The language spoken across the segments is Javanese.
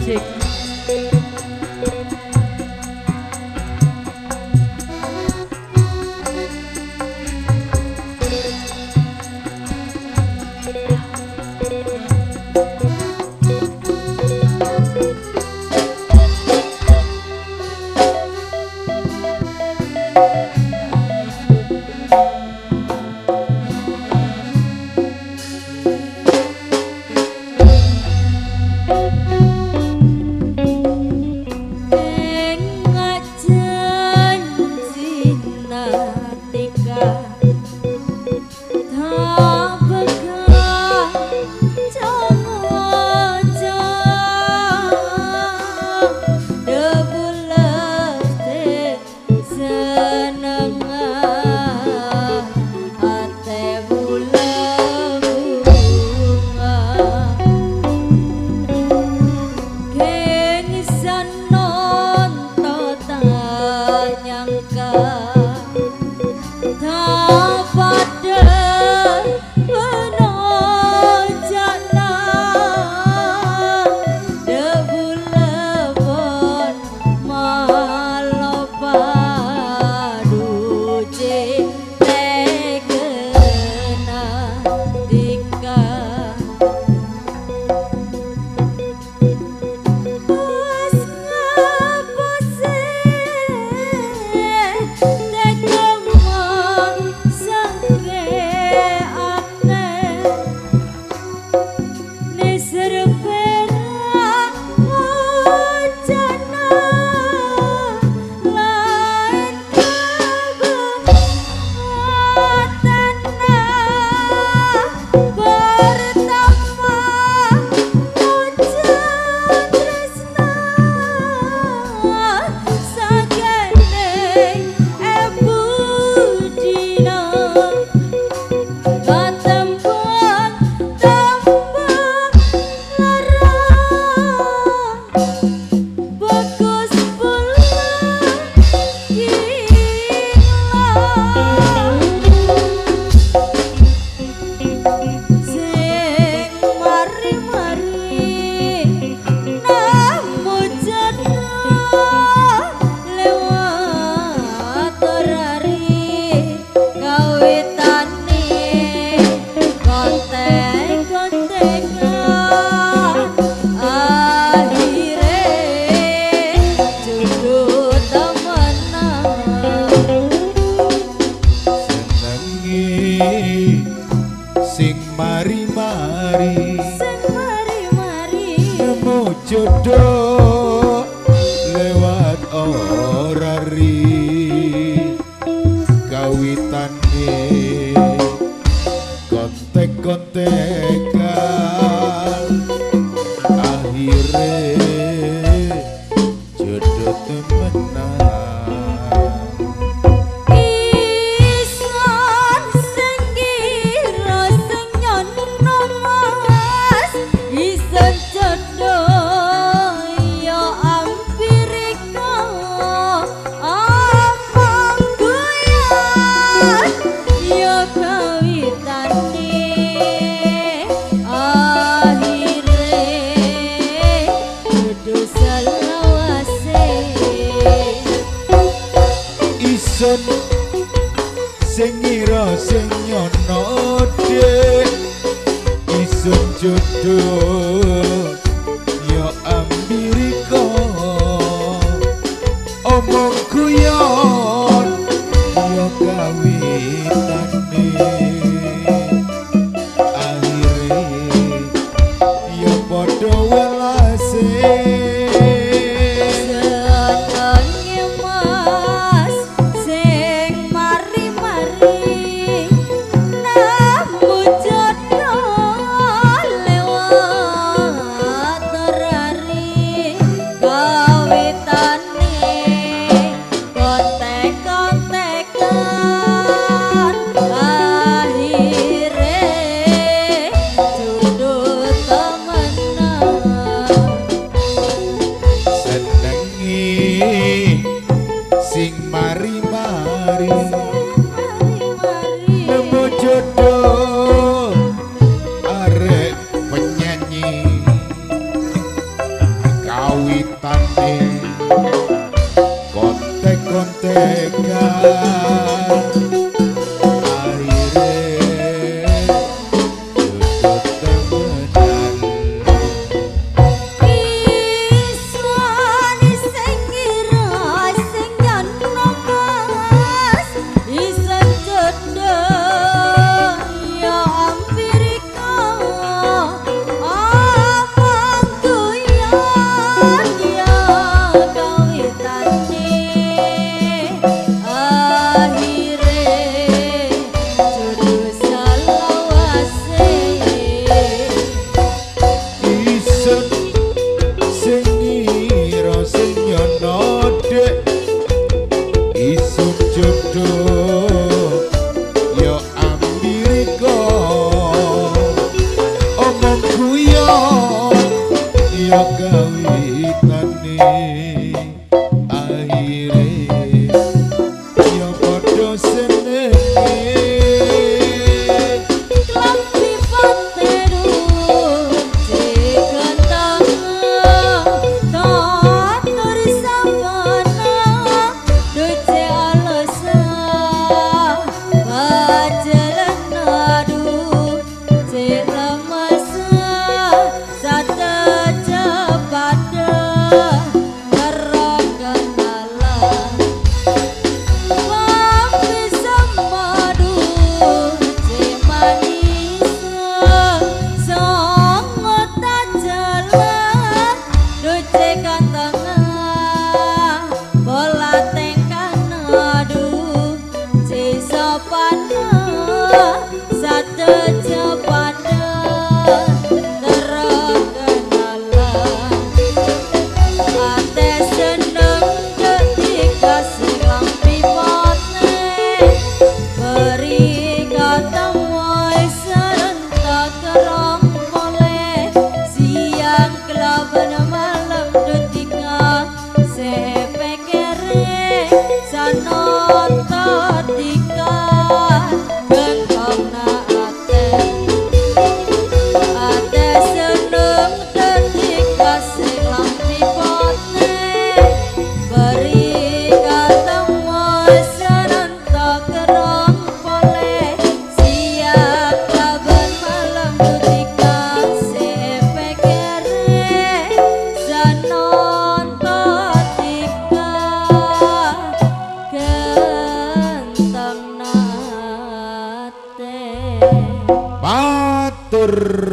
Music. Sing mari-mari nemu jodoh lewat orari kawitane kontek-kontekan akhire jodoh temenan. Sing ngira sing nyono dek isun jodoh yo ambirika omong guyon yo kawitane akhire yo padha welase. kawitane kontek-kontekan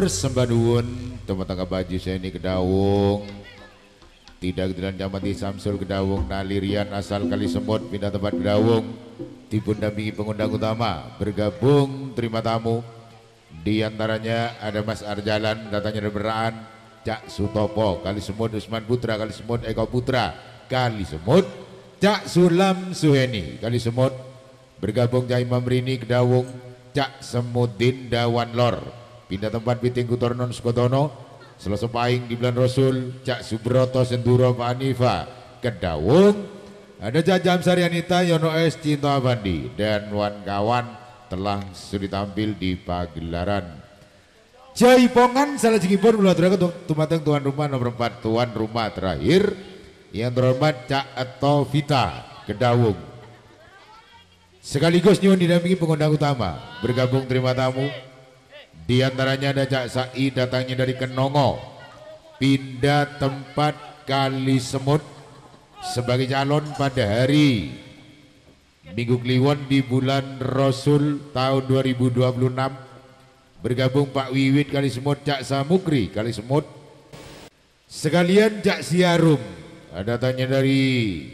sembah nuwun teman-teman baju saya ini Kedawung tidak kemudian Jamati Samsul Kedawung Nalirian asal Kali Semut pindah tempat Kedawung dipun dampingi pengundang utama bergabung terima tamu diantaranya ada Mas Arjalan datangnya dari Beraan Cak Sutopo Kali Semut Usman Putra Kali Semut Eko Putra Kali Semut Cak Sulam Suheni Kali Semut bergabung Cak Imam Rini Kedawung Cak Semudin Dawan Lor pindah tempat Piting Kutornon Sukotono Selasa Paing di Bulan Rasul Cak Subroto Senduro Pak Anifa Kedawung ada Cak Jamsari Anita Yono S Cinta Abandi dan kawan telah sudah tampil di pagelaran Jaipongan salah jengipun melaturakan untuk tumateng tuan rumah nomor 4 tuan rumah terakhir yang terhormat Cak Eto Vita Kedawung sekaligus nyuwun didampingi pengundang utama bergabung terima tamu. Di antaranya ada Cak Sai datangnya dari Kenongo pindah tempat Kali Semut sebagai calon pada hari Minggu Kliwon di bulan Rasul tahun 2026 bergabung Pak Wiwit Kali Semut Cak Samukri Kali Semut sekalian Cak Siarum datangnya dari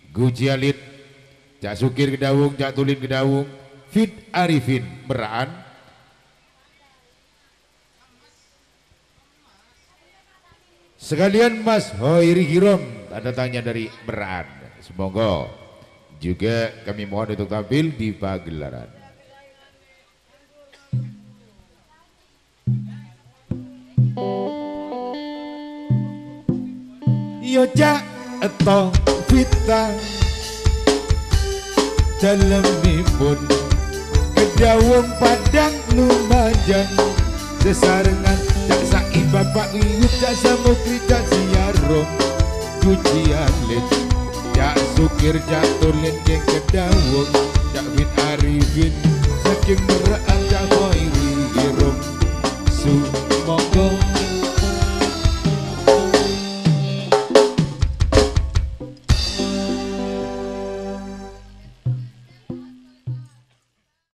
Gujialit Cak Sukir Kedawung Cak Tulin Kedawung Fit Arifin Beraan sekalian Mas Hoiri Hirom datangnya dari Beraan semoga juga kami mohon untuk tampil di pagelaran yo Cak Eto Vita dalemipun Kedawung Padang Lumajang sesarengan Cak Sai Bapak Wiwit Cak Samukri Cak Siarum cucian lid Jak Sukir Jak Tulin Jeng Kedawung Jak Bin Arifin